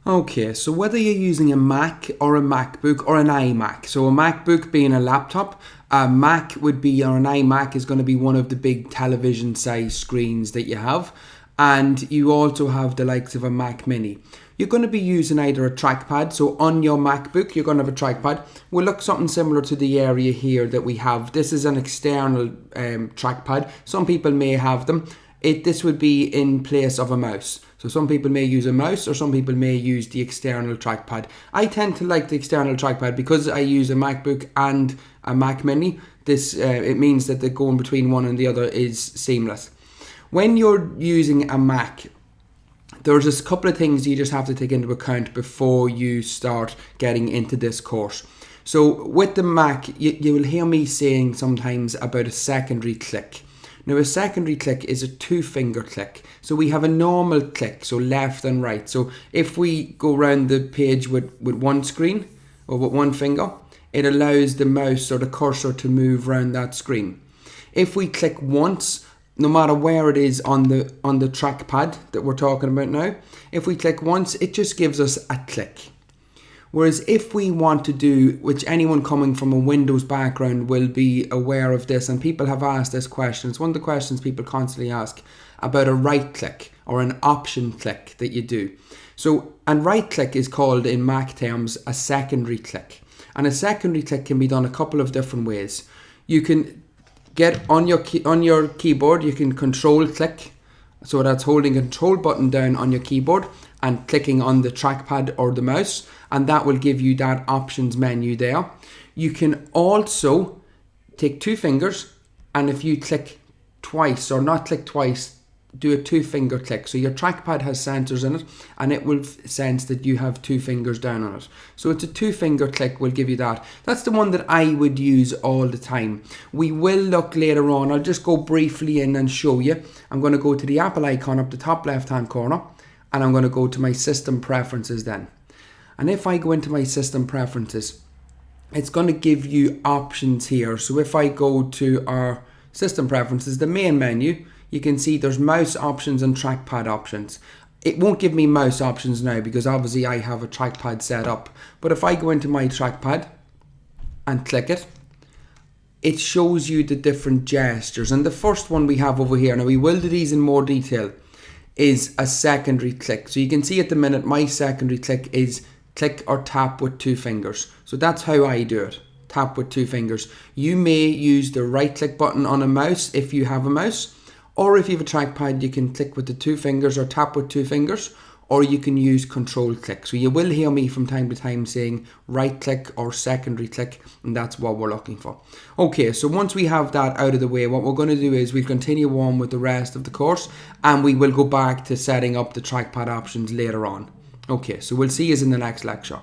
Okay, so whether you're using a Mac or a MacBook or an iMac, so a MacBook being a laptop, a Mac would be, or an iMac is going to be one of the big television size screens that you have, and you also have the likes of a Mac Mini. You're going to be using either a trackpad, so on your MacBook you're going to have a trackpad. Will look something similar to the area here that we have. This is an external trackpad. Some people may have them. This would be in place of a mouse. So some people may use a mouse or some people may use the external trackpad. I tend to like the external trackpad because I use a MacBook and a Mac Mini. It means that the going between one and the other is seamless. When you're using a Mac, there's a couple of things you just have to take into account before you start getting into this course. So with the Mac, you will hear me saying sometimes about a secondary click. Now a secondary click is a 2-finger click. So we have a normal click, so left and right. So if we go around the page with one screen or with one finger, it allows the mouse or the cursor to move around that screen. If we click once, no matter where it is on the trackpad that we're talking about now, if we click once, it just gives us a click. Whereas if we want to do, which anyone coming from a Windows background will be aware of this, and people have asked this question, it's one of the questions people constantly ask about a right click or an option click that you do. So, and right click is called in Mac terms a secondary click. And a secondary click can be done a couple of different ways. You can get on your keyboard, you can control click. So that's holding a control button down on your keyboard and clicking on the trackpad or the mouse, and that will give you that options menu there. You can also take 2 fingers, and if you click twice, or not click twice, do a 2-finger click. So your trackpad has sensors in it, and it will sense that you have 2 fingers down on it. So it's a 2-finger click will give you that. That's the one that I would use all the time. We will look later on. I'll just go briefly in and show you. I'm going to go to the Apple icon up the top left-hand corner, and I'm going to go to my system preferences then. And if I go into my system preferences, it's going to give you options here. So if I go to our system preferences, the main menu, you can see there's mouse options and trackpad options. It won't give me mouse options now because obviously I have a trackpad set up. But if I go into my trackpad and click it, it shows you the different gestures. And the first one we have over here, now we will do these in more detail, is a secondary click. So you can see at the minute my secondary click is click or tap with 2 fingers. So that's how I do it. Tap with 2 fingers. You may use the right click button on a mouse if you have a mouse, or if you have a trackpad you can click with the 2 fingers or tap with 2 fingers, or you can use control click. So you will hear me from time to time saying right click or secondary click, and that's what we're looking for. Okay, so once we have that out of the way, what we're going to do is we'll continue on with the rest of the course, and we will go back to setting up the trackpad options later on. Okay, so we'll see you in the next lecture.